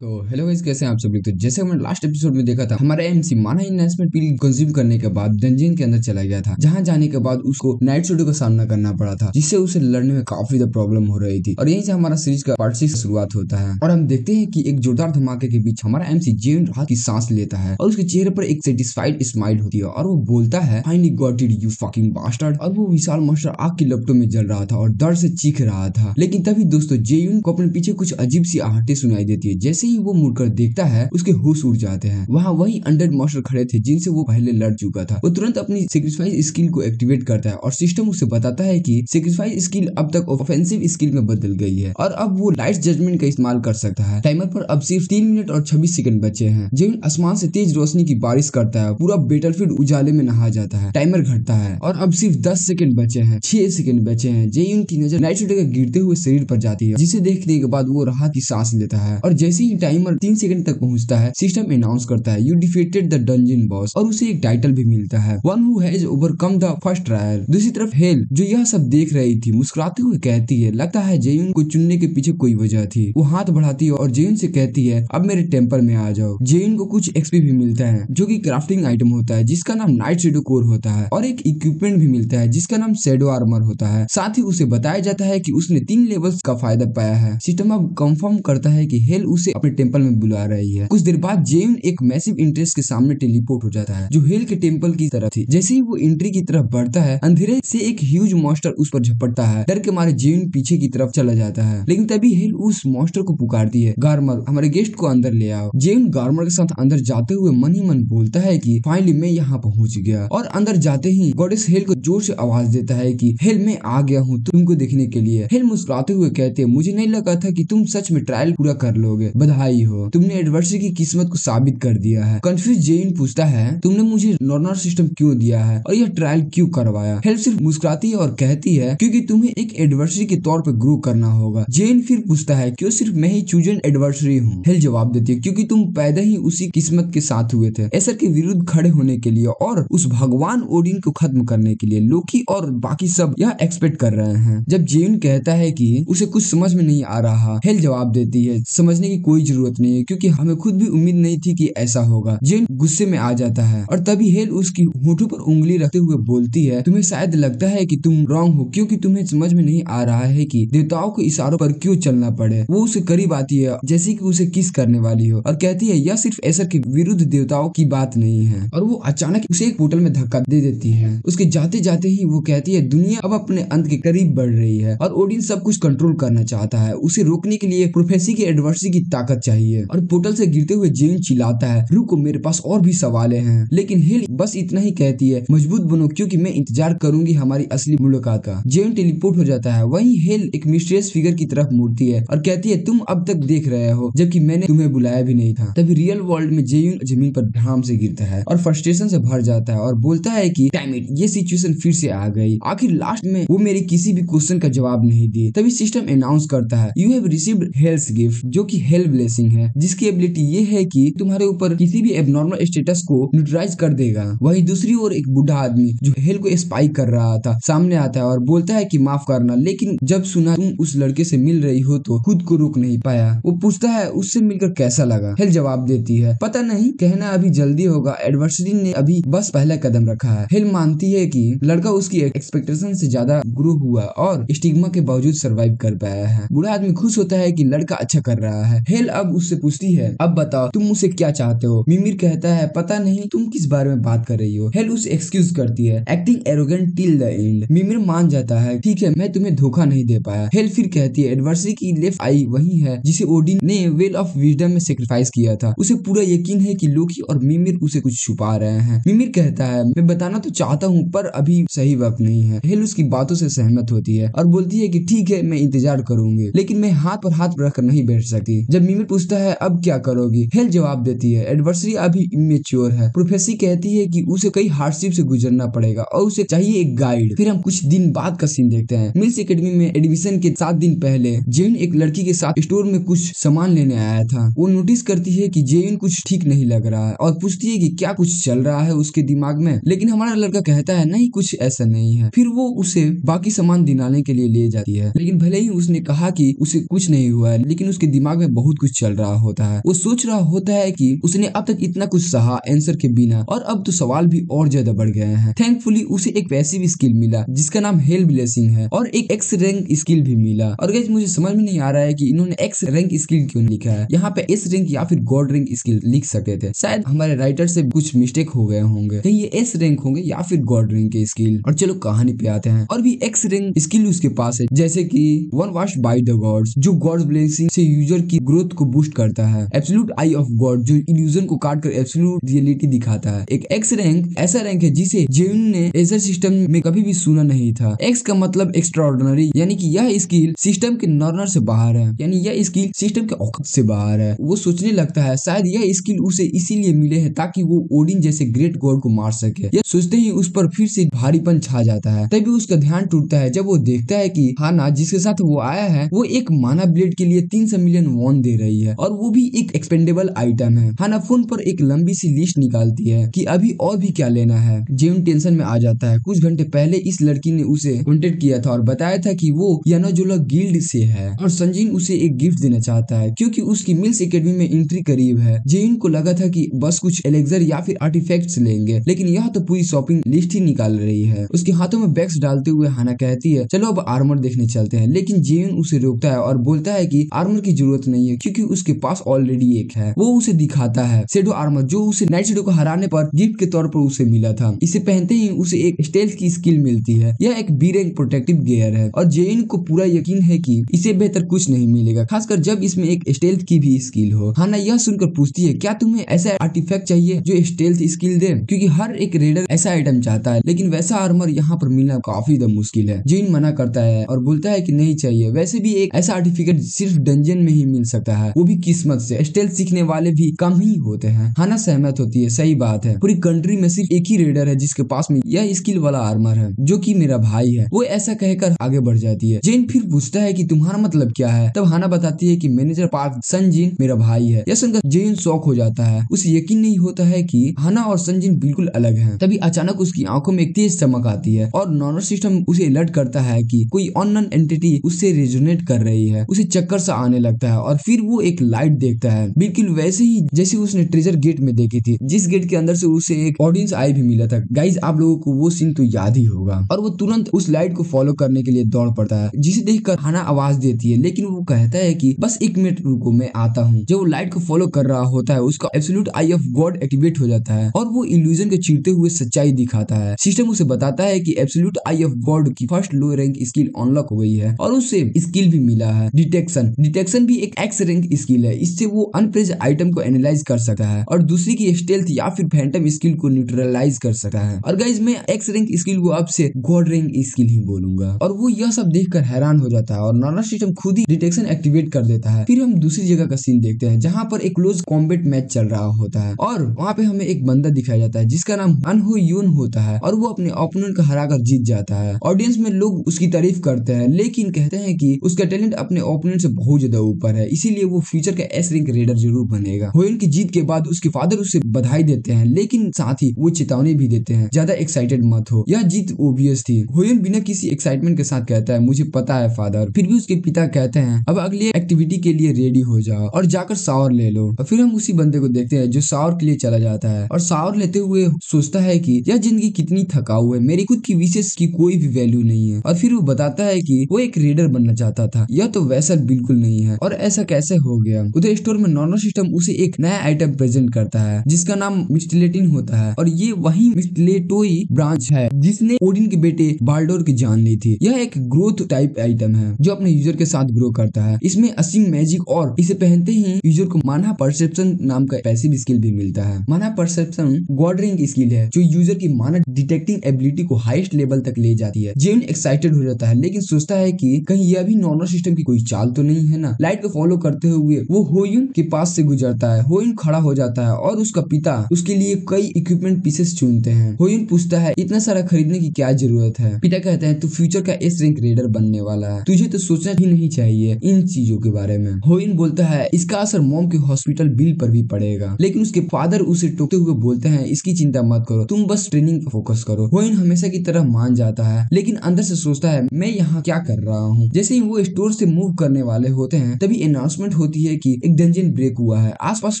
तो hello guys, कैसे हैं आप सब लोग। तो जैसे हमने लास्ट एपिसोड में देखा था, हमारा एमसी माना इन्वेस्टमेंट पील कंज्यूम करने के बाद डंजन के अंदर चला गया था, जहां जाने के बाद उसको नाइट शैडो का सामना करना पड़ा था, जिससे उसे लड़ने में काफी ज्यादा प्रॉब्लम हो रही थी। और यहीं से हमारा सीरीज का पार्ट 6 शुरुआत होता है और हम देखते हैं कि एक जोरदार धमाके के बीच हमारा एमसी जेन राहत की सांस लेता है और उसके चेहरे पर एक सेटिस्फाइड स्माइल होती है और वो बोलता है, finally got it you fucking bastard. और वो विशाल मॉन्स्टर आग की लपटों में जल रहा था और दर्द से चीख रहा था। लेकिन तभी दोस्तों जेयुन को अपने पीछे कुछ अजीब सी आहटें सुनाई देती है। जैसे ही वो मुड़कर देखता है, उसके होश उड़ जाते हैं। वहाँ वही अनडेड मॉन्स्टर खड़े थे जिनसे वो पहले लड़ चुका था। वो तुरंत अपनी सेक्रीफाइस स्किल को एक्टिवेट करता है और सिस्टम उसे बताता है कि सेक्रीफाइस स्किल अब तक ऑफेंसिव स्किल में बदल गई है और अब वो लाइट जजमेंट का इस्तेमाल कर सकता है। टाइमर पर अब सिर्फ 3 मिनट और 26 सेकंड बचे हैं। जेन आसमान से तेज रोशनी की बारिश करता है, पूरा बैटलफील्ड उजाले में नहा जाता है। टाइमर घटता है और अब सिर्फ 10 सेकंड बचे हैं, 6 सेकंड बचे हैं। जेयुन की नजर नाइट शैडो के गिरते हुए शरीर पर जाती है, जिसे देखने के बाद वो राहत की सांस लेता है। और जैसे ही टाइमर 3 सेकंड तक पहुंचता है, सिस्टम अनाउंस करता है, you defeated the dungeon boss, और उसे एक टाइटल भी मिलता है, one who has overcome the first trial. दूसरी तरफ हेल, जो यह सब देख रही थी, मुस्कुराते हुए कहती है, लगता है जेयुन को चुनने के पीछे कोई वजह थी। वो हाथ बढ़ाती है और जेयुन से कहती है, अब मेरे टेम्पल में आ जाओ। जेयुन को कुछ एक्सपी भी मिलता है, जो कि क्राफ्टिंग आइटम होता है, जिसका नाम नाइट शैडो कोर होता है, और एक इक्विपमेंट भी मिलता है जिसका नाम शैडो आर्मर होता है। साथ ही उसे बताया जाता है कि उसने 3 लेवल्स का फायदा पाया है। सिस्टम अब कंफर्म करता है कि हेल उसे अपने टेम्पल में बुला रही है। कुछ देर बाद जेयुन एक मैसिव इंटरेस्ट के सामने टेलीपोर्ट हो जाता है, जो हेल के टेम्पल की तरफ थी। जैसे ही वो एंट्री की तरफ बढ़ता है, अंधेरे से एक ह्यूज मॉन्स्टर उस पर झपटता है। डर के मारे जेयुन पीछे की तरफ चला जाता है, लेकिन तभी हेल उस मॉन्स्टर को पुकारती है, गार्मर, हमारे गेस्ट को अंदर ले आओ। जेयुन गार्मर के साथ अंदर जाते हुए मन ही मन बोलता है कि फाइनली मैं यहाँ पहुंच गया। और अंदर जाते ही गॉडेस हेल को जोर से आवाज देता है कि हेल, मैं आ गया हूँ तुमको देखने के लिए। हेल मुस्कुराते हुए कहते हैं, मुझे नहीं लगा था कि तुम सच में ट्रायल पूरा कर लोगे, बधाई हो, तुमने एडवर्सरी की किस्मत को साबित कर दिया है। कंफ्यूज जेयुन पूछता है, तुमने मुझे नॉर्मल सिस्टम क्यों दिया है और यह ट्रायल क्यों करवाया? हेल सिर्फ मुस्कुराती है और कहती है, क्योंकि तुम्हें एक एडवर्सरी के तौर पर ग्रो करना होगा। जेयुन फिर पूछता है, क्यों सिर्फ मैं ही चूजन एडवर्सरी हूँ? हेल जवाब देती है, क्योंकि तुम पैदा ही उसी किस्मत के साथ हुए थे, एसर के विरुद्ध खड़े होने के लिए और उस भगवान ओडिन को खत्म करने के लिए। लोकी और बाकी सब यह एक्सपेक्ट कर रहे हैं। जब जेयुन कहता है कि उसे कुछ समझ में नहीं आ रहा, हेल जवाब देती है, समझने की कोई जरूरत नहीं है, क्योंकि हमें खुद भी उम्मीद नहीं थी कि ऐसा होगा। जेयुन गुस्से में आ जाता है और तभी हेल उसकी होठों पर उंगली रखते हुए बोलती है, तुम्हें शायद लगता है कि तुम रॉन्ग हो, क्योंकि तुम्हें समझ में नहीं आ रहा है कि देवताओं के इशारों पर क्यों चलना पड़े। वो उसे करीब आती है, जैसे कि उसे किस करने वाली हो, और कहती है, यह सिर्फ एसर के विरुद्ध देवताओं की बात नहीं है। और वो अचानक उसे एक पोर्टल में धक्का दे देती है। उसके जाते जाते ही वो कहती है, दुनिया अब अपने अंत के करीब बढ़ रही है और ओडिन सब कुछ कंट्रोल करना चाहता है। उसे रोकने के लिए प्रोफेसी की एडवर्सरी की ताकत चाहिए। और पोर्टल से गिरते हुए जेयुन चिल्लाता है, रुको, मेरे पास और भी सवाल हैं। लेकिन हेल बस इतना ही कहती है, मजबूत बनो, क्योंकि मैं इंतजार करूंगी हमारी असली मुलाकात का। जेयुन टेलीपोर्ट हो जाता है। वहीं हेल एक मिस्टीरियस फिगर की तरफ मुड़ती है और कहती है, तुम अब तक देख रहे हो, जबकि मैंने तुम्हें बुलाया भी नहीं था। तभी रियल वर्ल्ड में जेयुन जमीन पर धड़ाम से गिरता है और फ्रस्ट्रेशन से भर जाता है और बोलता है कि डैम इट, ये सिचुएशन फिर से आ गई। आखिर लास्ट में वो मेरे किसी भी क्वेश्चन का जवाब नहीं दी। तभी सिस्टम अनाउंस करता है, यू हैव रिसीव्ड हेल्स गिफ्ट, जो कि हेल ब्लेसिंग है, जिसकी एबिलिटी ये है कि तुम्हारे ऊपर किसी भी एबनॉर्मल स्टेटस को न्यूट्रलाइज कर देगा। वहीं दूसरी ओर एक बूढ़ा आदमी जो हेल को स्पाई कर रहा था सामने आता है और बोलता है कि माफ करना, लेकिन जब सुना तुम उस लड़के से मिल रही हो तो खुद को रोक नहीं पाया। वो पूछता है, उससे मिलकर कैसा लगा? हेल जवाब देती है, पता नहीं, कहना अभी जल्दी होगा, एडवर्सरी ने अभी बस पहला कदम रखा है। हेल मानती है कि लड़का उसकी एक्सपेक्टेशन से ज्यादा ग्रो हुआ और स्टिग्मा के बावजूद सर्वाइव कर पाया है। बूढ़ा आदमी खुश होता है कि लड़का अच्छा कर रहा है। हेल अब उससे पूछती है, अब बताओ तुम मुझसे क्या चाहते हो? मिमिर कहता है, पता नहीं, तुम किस बारे में बात कर रही हो? हेल उसे एक्सक्यूज करती है, acting arrogant till the end. Mimir मान जाता है, ठीक है, मैं तुम्हें धोखा नहीं दे पाया। हेल फिर कहती है, एडवर्सरी की लेफ्ट आई वही है जिसे ओडिन ने वेल ऑफ विजडम में सेक्रीफाइस किया था। उसे पूरा यकीन है कि लोकी और मिमिर उसे कुछ छुपा रहे हैं। मिमिर कहता है, मैं बताना तो चाहता हूँ, पर अभी सही वक्त नहीं है। हेल उसकी बातों से सहमत होती है और बोलती है कि ठीक है, मैं इंतजार करूंगी, लेकिन मैं हाथ पर हाथ रखकर नहीं बैठ सकती। जब मिमिर पूछता है, अब क्या करोगी? हेल जवाब देती है, एडवर्सरी अभी इमेच्योर है। प्रोफेसी कहती है कि उसे कई हार्डशिप से गुजरना पड़ेगा और उसे चाहिए एक गाइड। फिर हम कुछ दिन बाद का सीन देखते हैं। मिल्स एकेडमी में एडमिशन के 7 दिन पहले जेयुन एक लड़की के साथ स्टोर में कुछ सामान लेने आया था। वो नोटिस करती है कि जेयुन कुछ ठीक नहीं लग रहा है और पूछती है कि क्या कुछ चल रहा है उसके दिमाग में, लेकिन हमारा लड़का कहता है, नहीं, कुछ ऐसा नहीं है। फिर वो उसे बाकी सामान दिलाने के लिए ले जाती है, लेकिन भले ही उसने कहा कि उसे कुछ नहीं हुआ है, लेकिन उसके दिमाग में बहुत कुछ कुछ चल रहा होता है। वो सोच रहा होता है कि उसने अब तक इतना कुछ सहा आंसर के बिना, और अब तो सवाल भी और ज्यादा बढ़ गए हैं। थैंकफुली उसे एक पैसिव स्किल मिला जिसका नाम हेल ब्लेसिंग है, और एक एक्स रैंक स्किल भी मिला। और गाइस मुझे समझ में नहीं आ रहा है कि इन्होंने एक्स रैंक स्किल क्यों लिखा है, यहाँ पे एस रैंक या फिर गॉड रैंक स्किल लिख सकते थे। शायद हमारे राइटर से कुछ मिस्टेक हो गए होंगे, कहीं ये एस रैंक होंगे या फिर गॉड रैंक के स्किल। और चलो कहानी पे आते हैं। और भी एक्स रैंक स्किल उसके पास है, जैसे कि one wash by the gods, जो गॉड ब्लेसिंग से यूजर की ग्रोथ को बूस्ट करता है। एब्सोल्यूट आई ऑफ गॉड, जो इल्यूजन को काट कर एब्सोल्यूट रियलिटी दिखाता है। एक एक्स रैंक ऐसा रैंक है जिसे जेविन ने एजर सिस्टम में कभी भी सुना नहीं था। एक्स का मतलब एक्स्ट्राऑर्डिनरी, यानी कि यह स्किल सिस्टम के नॉर्मल से बाहर है, यानी यह स्किल सिस्टम के औकात से बाहर है। वो सोचने लगता है शायद यह स्किल उसे इसीलिए मिले है ताकि वो ओडिन जैसे ग्रेट गॉड को मार सके। यह सोचते ही उस पर फिर से भारीपन छा जाता है। तभी उसका ध्यान टूटता है जब वो देखता है कि हाना जिसके साथ वो आया है वो एक माना ब्लेड के लिए 300 मिलियन वॉन दे रही है, और वो भी एक एक्सपेंडेबल आइटम है। हाना फोन पर एक लंबी सी लिस्ट निकालती है कि अभी और भी क्या लेना है। जेउन टेंशन में आ जाता है। कुछ घंटे पहले इस लड़की ने उसे कॉन्टेक्ट किया था और बताया था कि वो यानाजोला गिल्ड से है, और संजीन उसे एक गिफ्ट देना चाहता है क्योंकि उसकी मिल्स एकेडमी में एंट्री करीब है। जेउन को लगा था कि बस कुछ एलेक्सर या फिर आर्टिफैक्ट्स लेंगे, लेकिन यह तो पूरी शॉपिंग लिस्ट ही निकाल रही है। उसके हाथों में बैग्स डालते हुए हाना कहती है चलो अब आर्मर देखने चलते हैं, लेकिन जेउन उसे रोकता है और बोलता है कि आर्मर की जरूरत नहीं है क्योंकि उसके पास ऑलरेडी एक है। वो उसे दिखाता है शैडो आर्मर, जो उसे नाइट शैडो को हराने पर गिफ्ट के तौर पर उसे मिला था। इसे पहनते ही उसे एक स्टेल्थ की स्किल मिलती है। यह एक बी रैंक प्रोटेक्टिव गियर है, और जेइन को पूरा यकीन है कि इसे बेहतर कुछ नहीं मिलेगा, खासकर जब इसमें एक स्टेल्थ की भी स्किल हो। हाना यह सुनकर पूछती है क्या तुम्हें ऐसा आर्टिफैक्ट चाहिए जो स्टेल्थ स्किल दे, क्योंकि हर एक रेडर ऐसा आइटम चाहता है, लेकिन वैसा आर्मर यहाँ पर मिलना काफी मुश्किल है। जेइन मना करता है और बोलता है कि नहीं चाहिए, वैसे भी एक ऐसा आर्टिफिकेट सिर्फ डंजन में ही मिल सकता है, वो भी किस्मत से। स्टेल्थ सीखने वाले भी कम ही होते हैं। हाना सहमत होती है, सही बात है, पूरी कंट्री में सिर्फ एक ही रेडर है जिसके पास में यह स्किल वाला आर्मर है, जो कि मेरा भाई है। वो ऐसा कहकर आगे बढ़ जाती है। जेन फिर पूछता है कि तुम्हारा मतलब क्या है, तब हाना बताती है कि मैनेजर पार्क संजिन मेरा भाई है। यह सुनकर जेन शॉक हो जाता है। उसे यकीन नहीं होता है कि हाना और संजिन बिल्कुल अलग हैं। तभी अचानक उसकी आंखों में एक तेज चमक आती है और नॉर्मल सिस्टम उसे अलर्ट करता है कि कोई अननोन एंटिटी उससे रेजोनेट कर रही है। उसे चक्कर सा आने लगता है और फिर वो एक लाइट देखता है, बिल्कुल वैसे ही जैसे उसने ट्रेजर गेट में देखी थी, जिस गेट के अंदर से उसे एक ऑडियंस आई भी मिला था। गाइज आप लोगों को वो सीन तो याद ही होगा। और वो तुरंत उस लाइट को फॉलो करने के लिए दौड़ पड़ता है, जिसे देखकर हाना आवाज देती है, लेकिन वो कहता है कि बस 1 मिनट रुको मैं आता हूँ। जब वो लाइट को फॉलो कर रहा होता है उसका absolute I of God activate हो जाता है और वो इल्यूजन को चीरते हुए सच्चाई दिखाता है। सिस्टम उसे बताता है कि एब्सोल्यूट आई ऑफ गॉड की फर्स्ट लो रैंक स्किल अनलॉक हो गई है, और उसे स्किल भी मिला है डिटेक्शन। डिटेक्शन भी एक एक्स रैंक स्किल है। इससे वो अनप्रेज आइटम को एनालाइज कर सकता है और दूसरी की स्टेल्थ या फिर फैंटम स्किल को न्यूट्रलाइज कर सकता है। और गाइज मैं एक्स रैंक स्किल को अब से गॉड रैंक स्किल ही बोलूंगा। और वो यह सब देखकर हैरान हो जाता है और नॉर्मल सिस्टम खुद ही डिटेक्शन एक्टिवेट कर देता है। फिर हम दूसरी जगह का सीन देखते हैं जहाँ पर एक क्लोज कॉम्बैट मैच चल रहा होता है, और वहाँ पे हमें एक बंदा दिखाया जाता है जिसका नाम अनहो यून होता है, और वो अपने ओपोनेंट को हराकर जीत जाता है। ऑडियंस में लोग उसकी तारीफ करते हैं, लेकिन कहते हैं कि उसका टैलेंट अपने ओपोनेंट से बहुत ज्यादा ऊपर है, इसीलिए वो फ्यूचर का एस रैंक रेडर जरूर बनेगा। होयन की जीत के बाद उसके फादर उसे बधाई देते हैं, लेकिन साथ ही वो चेतावनी भी देते हैं ज्यादा एक्साइटेड मत हो, यह जीत ओबियस थी। होयन बिना किसी एक्साइटमेंट के साथ कहता है मुझे पता है फादर। फिर भी उसके पिता कहते हैं अब अगली एक्टिविटी के लिए रेडी हो जाओ और जाकर शावर ले लो। और फिर हम उसी बंदे को देखते हैं जो शावर के लिए चला जाता है और शावर लेते हुए सोचता है कि यह जिंदगी कितनी थकाऊ है, मेरी खुद की विशेष की कोई भी वैल्यू नहीं है। और फिर वो बताता है कि वो एक रेडर बनना चाहता था, यह तो वैसा बिल्कुल नहीं है, और ऐसा कैसे हो गया। उधर स्टोर में नॉर्मल सिस्टम उसे एक नया आइटम प्रेजेंट करता है जिसका नाम मिस्टिलेटिन होता है, और ये वही मिस्टिलेटोई ब्रांच है जिसने ओडिन के बेटे बाल्डोर की जान ली थी। यह एक ग्रोथ टाइप आइटम है जो अपने यूजर के साथ ग्रो करता है। इसमें असीम मैजिक, और इसे पहनते ही यूजर को माना परसेप्शन नाम का पैसिव स्किल भी मिलता है। माना परसेप्शन गॉड रैंक स्किल है जो यूजर की माना डिटेक्टिंग एबिलिटी को हाईएस्ट लेवल तक ले जाती है। जेन एक्साइटेड हो जाता है, लेकिन सोचता है कि कहीं यह भी नॉर्मल सिस्टम की कोई चाल तो नहीं है ना। लाइट को फॉलो करते हुए वो होयुन के पास से गुजरता है। होयुन खड़ा हो जाता है और उसका पिता उसके लिए कई इक्विपमेंट पीसेस चुनते हैं। होयुन पूछता है इतना सारा खरीदने की क्या जरूरत है। पिता कहते हैं तू फ्यूचर का एस रैंक रेडर बनने वाला है, तुझे तो सोचना ही नहीं चाहिए इन चीजों के बारे में। होयुन बोलता है इसका असर मॉम के हॉस्पिटल बिल पर भी पड़ेगा, लेकिन उसके फादर उसे टोकते हुए बोलते हैं इसकी चिंता मत करो, तुम बस ट्रेनिंग पर फोकस करो। होयुन हमेशा की तरह मान जाता है, लेकिन अंदर से सोचता है मैं यहाँ क्या कर रहा हूँ। जैसे ही वो स्टोर से मूव करने वाले होते हैं तभी अनाउंसमेंट होती है कि एक डंजन ब्रेक हुआ है, आसपास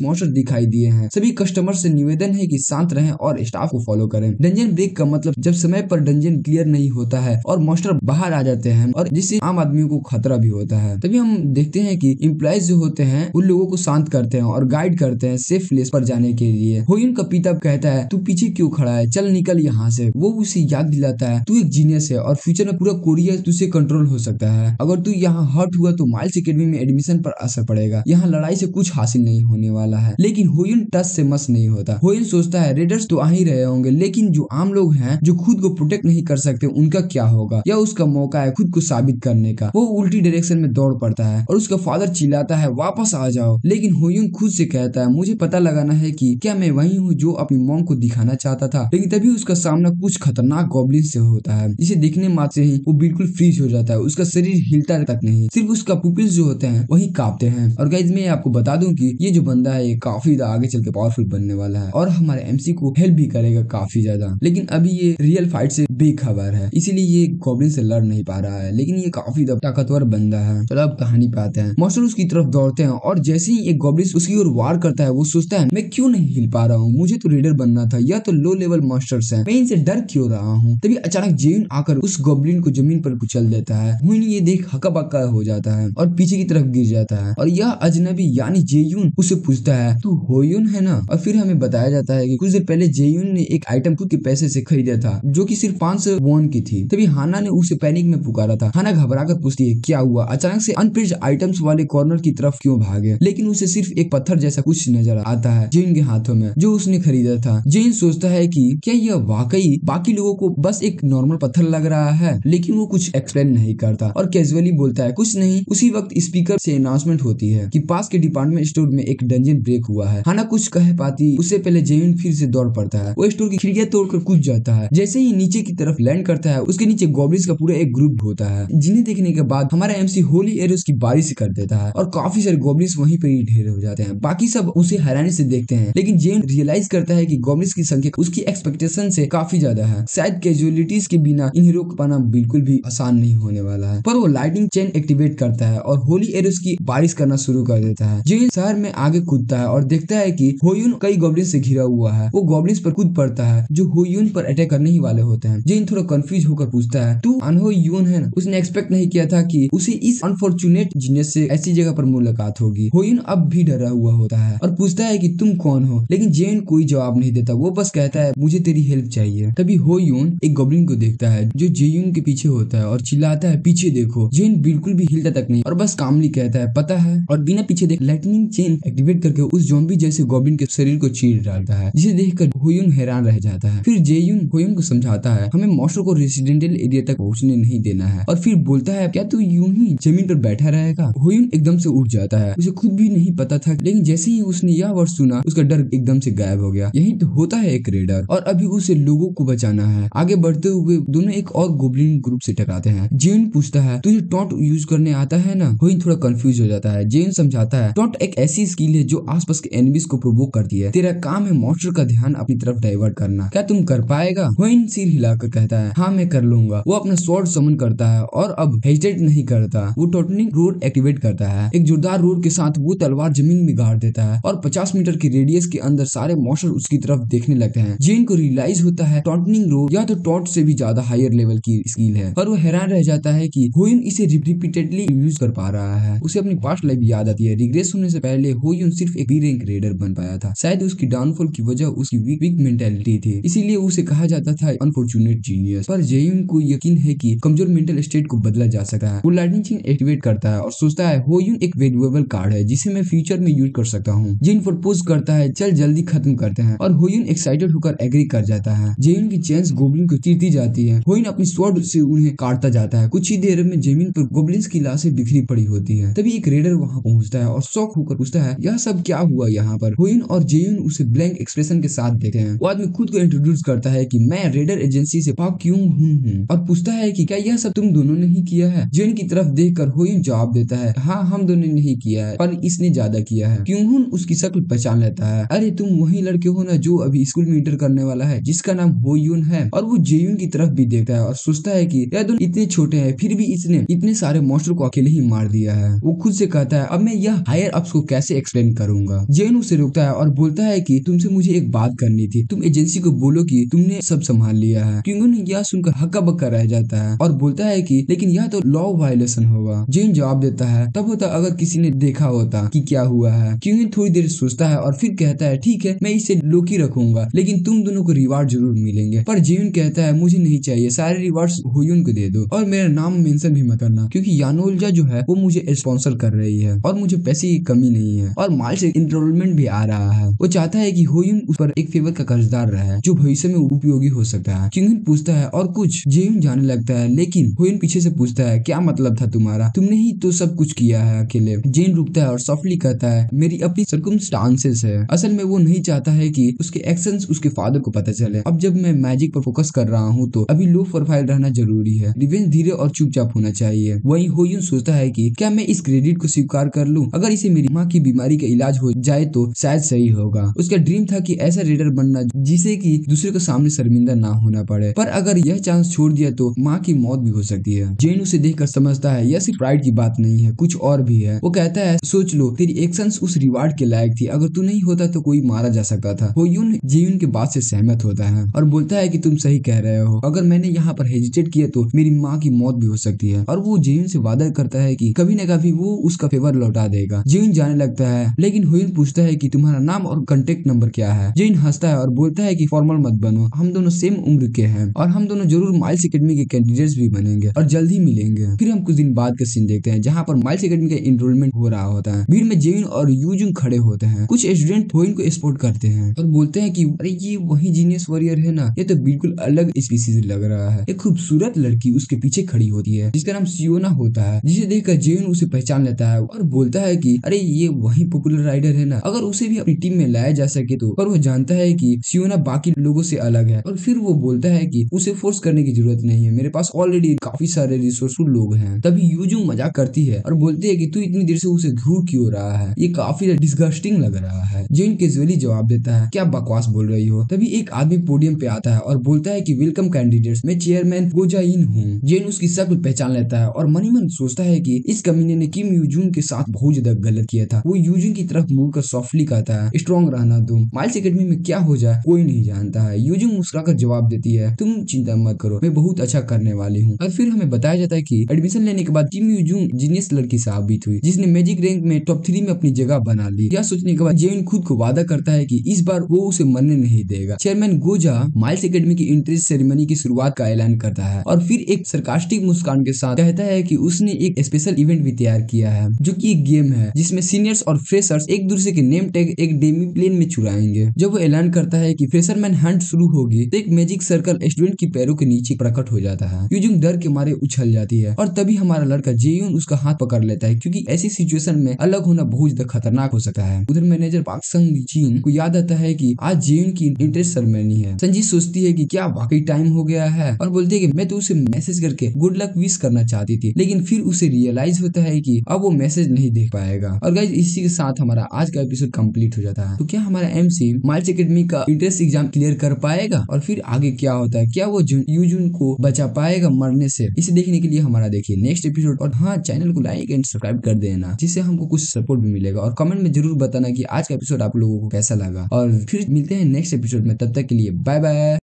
मॉन्स्टर दिखाई दिए हैं, सभी कस्टमर से निवेदन है कि शांत रहें और स्टाफ को फॉलो करें। डंजन ब्रेक का मतलब जब समय पर डंजन क्लियर नहीं होता है और मॉन्स्टर बाहर आ जाते हैं और जिससे आम आदमियों को खतरा भी होता है। तभी हम देखते हैं कि एम्प्लॉइज जो होते हैं उन लोगों को शांत करते हैं और गाइड करते हैं सेफ प्लेस पर जाने के लिए। होयुन का पिता कहता है तू पीछे क्यों खड़ा है, चल निकल यहाँ से। वो उसे याद दिलाता है तू एक जीनियस है और फ्यूचर में पूरा कोरिया तुझसे कंट्रोल हो सकता है। अगर तू यहाँ हर्ट हुआ तो माइल्स एकेडमी में एडमिशन पर असर पड़ेगा। यहाँ लड़ाई से कुछ हासिल नहीं होने वाला है। लेकिन होयुन टस से मस नहीं होता। होयुन सोचता है रेडर्स तो आ ही रहे होंगे, लेकिन जो आम लोग हैं जो खुद को प्रोटेक्ट नहीं कर सकते उनका क्या होगा। यह उसका मौका है खुद को साबित करने का। वो उल्टी डायरेक्शन में दौड़ पड़ता है और उसका फादर चिल्लाता है वापस आ जाओ। लेकिन होयुन खुद से कहता है मुझे पता लगाना है कि क्या मैं वही हूँ जो अपनी मॉम को दिखाना चाहता था। लेकिन तभी उसका सामना कुछ खतरनाक गॉब्लिन से होता है जिसे देखने मात्र से ही वो बिल्कुल फ्रीज हो जाता है। उसका शरीर हिलता तक नहीं, सिर्फ उसका पुपिल्स जो होते हैं वही कांपते हैं। और गाइस मैं आपको बता दूं कि ये जो बंदा है ये काफी आगे चल के पावरफुल बनने वाला है और हमारे एमसी को हेल्प भी करेगा काफी ज्यादा। लेकिन अभी ये रियल फाइट से बेखबर है, इसीलिए ये गॉब्लिन से लड़ नहीं पा रहा है। लेकिन ये काफी ताकतवर बंदा है। चलो अब कहानी पे आते हैं। मॉन्स्टर उसकी तरफ दौड़ते हैं और जैसे ही एक गॉब्लिन उसकी ओर वार करता है वो सोचता है मैं क्यों नहीं हिल पा रहा हूँ, मुझे तो रेडर बनना था। यह तो लो लेवल मॉन्स्टर्स हैं, मैं इनसे डर क्यों रहा हूँ। तभी अचानक जेयुन आकर उस गॉब्लिन को जमीन पर कुचल देता है। हुइन ये देख हक्का बक्का हो जाता है और पीछे की तरफ गिर जाता है। और यह अजनबी यानी जेयुन उसे पूछता है तू होयुन है ना। और फिर हमें बताया जाता है कि कुछ देर पहले जेयुन ने एक आइटम खुद के पैसे से खरीदा था जो कि सिर्फ 500 वॉन की थी। तभी हाना ने उसे पैनिक में पुकारा था। हाना घबराकर पूछती है क्या हुआ, अचानक से अनप्रिज्ड आइटम्स वाले कॉर्नर की तरफ क्यों भागे। लेकिन उसे सिर्फ एक पत्थर जैसा कुछ नजर आता है जेयुन के हाथों में जो उसने खरीदा था। जेयुन सोचता है कि क्या यह वाकई बाकी लोगों को बस एक नॉर्मल पत्थर लग रहा है, लेकिन वो कुछ एक्सप्लेन नहीं करता और कैजुअली बोलता है कुछ नहीं। उसी वक्त स्पीकर से अनाउंसमेंट होती है कि पास के डिपार्टमेंट स्टोर में एक डंजन ब्रेक हुआ है। हाना कुछ कह पाती उससे पहले जेयुन फिर से दौड़ पड़ता है। वो स्टोर की खिड़कियां तोड़कर कूद जाता है। जैसे ही नीचे की तरफ लैंड करता है उसके नीचे गॉब्लिन्स का पूरा एक ग्रुप होता है, जिन्हें देखने के बाद हमारा एमसी होली एरोस की बारिश कर देता है और काफी सारे गॉब्लिन्स वहीं पर ही ढेर हो जाते हैं। बाकी सब उसे हैरानी से देखते हैं, लेकिन जेन रियलाइज करता है कि गॉब्लिन्स की संख्या उसकी एक्सपेक्टेशन से काफी ज्यादा है। शायद कैजुअलिटीज के बिना इन्हें रोक पाना बिल्कुल भी आसान नहीं होने वाला है। पर वो लाइटिंग चेन एक्टिवेट करता है और होली एरोस की बारिश करना शुरू कर देता है। जेन शहर में आगे कूदता है और देखता है कि होयुन कई गॉब्लिन्स से घिरा हुआ है। वो गॉब्लिन्स पर कूद पड़ता है जो होयुन पर अटैक करने ही वाले होते हैं। जेन थोड़ा कंफ्यूज होकर पूछता है तू अनहो यून है ना। उसने एक्सपेक्ट नहीं किया था कि उसे इस अनफॉर्चुनेट जीनियस से ऐसी जगह पर मुलाकात होगी। होयुन अब भी डरा हुआ होता है और पूछता है कि तुम कौन हो, लेकिन जेन कोई जवाब नहीं देता। वो बस कहता है मुझे तेरी हेल्प चाहिए। तभी होयुन एक गॉब्लिन को देखता है जो जेयुन के पीछे होता है और चिल्लाता है पीछे देखो। जेन बिल्कुल भी हिलता तक नहीं और बस कामली कहता है पता है, और बिना पीछे देख लाइटनिंग चेन एक्टिवेट करके उस ज़ॉम्बी जैसे गॉब्लिन के शरीर को चीर डालता है, जिसे देखकर होयुन हैरान रह जाता है। फिर जेयुन होयुन को समझाता है हमें मॉन्स्टर को रेसिडेंशियल एरिया तक पहुंचने नहीं देना है और फिर बोलता है क्या तू यूं ही जमीन पर बैठा रहेगा। होयुन एकदम से उठ जाता है, उसे खुद भी नहीं पता था, लेकिन जैसे ही उसने यह वर्ड सुना उसका डर एकदम से गायब हो गया। यही तो होता है एक रेडर, और अभी उसे लोगों को बचाना है। आगे बढ़ते हुए दोनों एक और गोब्लिन ग्रुप से टकराते हैं। जेन पूछता है तुझे टॉन्ट यूज करने आता है ना। होयुन थोड़ा कंफ्यूज हो जाता है। जेन समझाता है टॉन्ट एक ऐसी स्किल है जो आसपास के एनिमीज को प्रोवोक करती है। तेरा काम है मॉन्स्टर का ध्यान अपनी तरफ डाइवर्ट करना, क्या तुम कर पाएगा। होयुन सिर हिलाकर कहता है हाँ मैं कर लूंगा। वो अपना स्वॉर्ड समन करता है और अब हेजिटेट नहीं करता। वो टॉटनिंग रोड एक्टिवेट करता है। एक जोरदार रोड के साथ वो तलवार जमीन में गाड़ देता है और 50 मीटर की रेडियस के अंदर सारे मॉन्स्टर उसकी तरफ देखने लगते हैं। जेन को रियलाइज होता है टॉटनिंग रोड या तो टॉट से भी ज्यादा हायर लेवल की स्किल है, पर वो हैरान रह जाता है कि होयुन इसे रिपीटेडली यूज कर पा रहा है। उसे अपनी पास्ट लाइफ याद आती है। रिग्रेस होने से पहले होयुन सिर्फ एक बी रैंक रेडर बन पाया था। शायद उसकी डाउनफॉल की वजह उसकी वीक मेंटेलिटी थी, इसीलिए उसे कहा जाता था अनफॉर्चुनेट जीनियस। पर जेयुन को यकीन है कि कमजोर मेंटल स्टेट को बदला जा सकता है। वो लाइटनिंग चेन एक्टिवेट करता है और सोचता है होयुन एक वैल्यूएबल कार्ड है जिसे मैं फ्यूचर में यूज कर सकता हूँ। जेन प्रपोज करता है चल जल्दी खत्म करते हैं, और होयुन एक्साइटेड होकर एग्री कर जाता है। जेयुन की चेन्स गोब्लिन को चीरती जाती है। होयुन अपनी स्वॉर्ड से उन्हें काटता जाता है। कुछ ही देर में जमीन पर गोब्लिन्स की लाशें बिखरी पड़ी होती है। तभी एक रेडर वहाँ पहुँचता है और शॉक होकर पूछता है यह सब क्या हुआ यहाँ पर। होयुन और जेयुन उसे ब्लैंक एक्सप्रेशन के साथ देखते हैं। वो आदमी खुद को इंट्रोड्यूस करता है कि मैं रेडर एजेंसी से पाक क्यों हूँ, और पूछता है कि क्या यह सब तुम दोनों ने ही किया है। जेन की तरफ देखकर होयुन जवाब देता है हाँ हम दोनों ने नहीं किया है, पर इसने ज्यादा किया है। क्यों उसकी शक्ल पहचान लेता है। अरे तुम वही लड़के हो ना जो अभी स्कूल में इंटर करने वाला है, जिसका नाम होयुन है। और वो जेयुन की तरफ भी देखता है और सोचता है कि यह दोनों इतने छोटे हैं फिर भी इसने इतने सारे मॉन्स्टर को अकेले ही मार दिया है। वो खुद से कहता कहता है अब मैं यह हायर अप्स को कैसे एक्सप्लेन करूंगा। जेन उसे रोकता है और बोलता है कि तुमसे मुझे एक बात करनी थी, तुम एजेंसी को बोलो कि तुमने सब संभाल लिया है। क्योंकि यह सुनकर हक्का बक्का रह जाता है और बोलता है कि लेकिन यह तो लॉ वायलेशन होगा। जेन जवाब देता है तब होता अगर किसी ने देखा होता कि क्या हुआ है। क्योंकि थोड़ी देर सोचता है और फिर कहता है ठीक है मैं इसे लोकी रखूंगा, लेकिन तुम दोनों को रिवार्ड जरूर मिलेंगे। पर जेन कहता है मुझे नहीं चाहिए, सारे रिवार्ड्स होयुन को दे दो और मेरा नाम मेंशन भी मत करना, क्योंकि यानोल्जा जो है वो मुझे स्पॉन्सर कर रही है और मुझे पैसे की कमी नहीं है और माल से इनरोलमेंट भी आ रहा है। वो चाहता है कि होयुन उस पर एक फेवर का कर्जदार रहे जो भविष्य में उपयोगी हो सकता है। क्योंकि पूछता है और कुछ, जेन जाने लगता है लेकिन होयुन पीछे से पूछता है क्या मतलब था तुम्हारा, तुमने ही तो सब कुछ किया है अकेले। जेन रुकता है और सॉफ्टली कहता है मेरी अपनी सर्कमस्टांसेस है, असल में वो नहीं चाहता है कि उसके एक्शंस उसके फादर को पता चले। अब जब मैं मैजिक पर फोकस कर रहा हूँ तो अभी लो प्रोफाइल रहना जरूरी है, रिवेंज धीरे और चुपचाप होना चाहिए। वहीं होयुन सोचता है कि क्या मैं इस क्रेडिट को स्वीकार कर लूं, अगर इसे मेरी माँ की बीमारी का इलाज हो जाए तो शायद सही होगा। उसका ड्रीम था कि ऐसा रेडर बनना जिसे कि दूसरे के सामने शर्मिंदा ना होना पड़े, पर अगर यह चांस छोड़ दिया तो माँ की मौत भी हो सकती है। जेन उसे देखकर समझता है यह सिर्फ प्राइड की बात नहीं है, कुछ और भी है। वो कहता है सोच लो तेरी एक्शंस उस रिवार्ड के लायक थी, अगर तू नहीं होता तो कोई मारा जा सकता था। होयुन जेन के बात से सहमत होता है और बोलता है कि तुम सही कह रहे हो, अगर मैंने यहाँ पर हेजिटेट किया तो मेरी माँ की मौत भी हो सकती है। और वो जेन से वादा करता है कि कभी न कभी वो उसका फेवर लौटा देगा। जेन जाने लगता है लेकिन होयुन पूछता है कि तुम्हारा नाम और कांटेक्ट नंबर क्या है। जेन हंसता है और बोलता है कि फॉर्मल मत बनो, हम दोनों सेम उम्र के हैं और हम दोनों जरूर माइल्स एकेडमी के कैंडिडेट्स भी बनेंगे और जल्द ही मिलेंगे। फिर हम कुछ दिन बाद का सीन देखते हैं जहाँ पर माइल्स एकेडमी का एनरोलमेंट हो रहा होता है। भीड़ में जेन और यूजुंग खड़े होते हैं। कुछ स्टूडेंट होयुन को सपोर्ट करते हैं और बोलते हैं कि अरे ये वही जीनियस वॉरियर है ना, ये तो बिल्कुल अलग स्पीसीज लग रहा है। एक खूबसूरत लड़की उसके पीछे खड़ी होती है जिसका नाम सियोना होता है, जिसे देखकर जेन उसे पहचान लेता है और बोलता है कि अरे ये वही पॉपुलर राइडर है ना, अगर उसे भी अपनी टीम में लाया जा सके तो। पर वो जानता है कि सियोना बाकी लोगों से अलग है और फिर वो बोलता है कि उसे फोर्स करने की जरूरत नहीं है, मेरे पास ऑलरेडी काफी सारे रिसोर्सफुल लोग हैं। तभी यूजुंग मजाक करती है और बोलती है कि तू इतनी देर से उसे घूर क्यों रहा है, ये काफी डिस्गस्टिंग लग रहा है। जेन कैजुअली जवाब देता है क्या बकवास बोल रही हो। तभी एक आदमी पोडियम पे आता है और बोलता है कि वेलकम कैंडिडेट्स, मैं चेयरमैन गोजाइन हूँ। जेन उसकी शक्ल पहचान लेता है और मनी मन सोचता है कि इस कमीने ने किम यूजुंग के साथ बहुत ज्यादा गलत किया था। वो यूजुंग की तरफ मुड़कर सॉफ्टली कहता है स्ट्रॉन्ग रहना तुम, माइल्स एकेडमी में क्या हो जाए कोई नहीं जानता है। यूजुंग मुस्कुराकर जवाब देती है तुम चिंता मत करो, मैं बहुत अच्छा करने वाली हूँ। और फिर हमें बताया जाता है कि एडमिशन लेने के बाद किम यूजुंग जीनियस लड़की साबित हुई जिसने मैजिक रैंक में टॉप 3 में अपनी जगह बना ली। यह सोचने के बाद जेन खुद को वादा करता है कि इस बार वो उसे मरने नहीं देगा। चेयरमैन गोजा माइल्स एकेडमी की इंट्रेंस सेरेमनी की शुरुआत का ऐलान करता है और फिर एक सरकास्टिक मुस्कान के साथ कहता है कि उसने एक स्पेशल इवेंट भी तैयार किया है जो कि एक गेम है जिसमें सीनियर्स और फ्रेशर्स एक दूसरे के नेम टैग एक डेमी प्लेन में चुराएंगे। जब वो ऐलान करता है कि फ्रेशरमैन हंट शुरू होगी तो एक मैजिक सर्कल स्टूडेंट की पैरों के नीचे प्रकट हो जाता है। यूजुंग डर के मारे उछल जाती है और तभी हमारा लड़का जेयुन उसका हाथ पकड़ लेता है क्योंकि ऐसी सिचुएशन में अलग होना बहुत ज्यादा खतरनाक हो सकता है। उधर मैनेजर पाक संग चीन को याद आता है कि आज जेयुन की इंट्रेंस सेरेमनी है। संजी सोचती है कि क्या वाकई टाइम हो गया है और बोलती है कि मैं तो उसे मैसेज करके गुड लक विश करना चाहती थी, लेकिन फिर उसे रियलाइज होता है कि अब वो मैसेज नहीं देख पाएगा। और गाइस इसी के साथ हमारा आज का एपिसोड कंप्लीट हो जाता है। तो क्या हमारा एमसी माइल्स एकेडमी का इंट्रेंस एग्जाम क्लियर कर पाएगा और फिर आगे क्या होता है, क्या वो यूजुन को बचा पाएगा मरने से? इसे देखने के लिए हमारा देखिए नेक्स्ट एपिसोड। और हाँ, चैनल को लाइक एंड सब्सक्राइब कर देना जिससे हमको कुछ सपोर्ट भी मिलेगा और कमेंट में जरूर बताना कि आज का एपिसोड आप लोगों को कैसा लगा। और फिर मिलते हैं नेक्स्ट एपिसोड में, तब तक के लिए बाय बाय।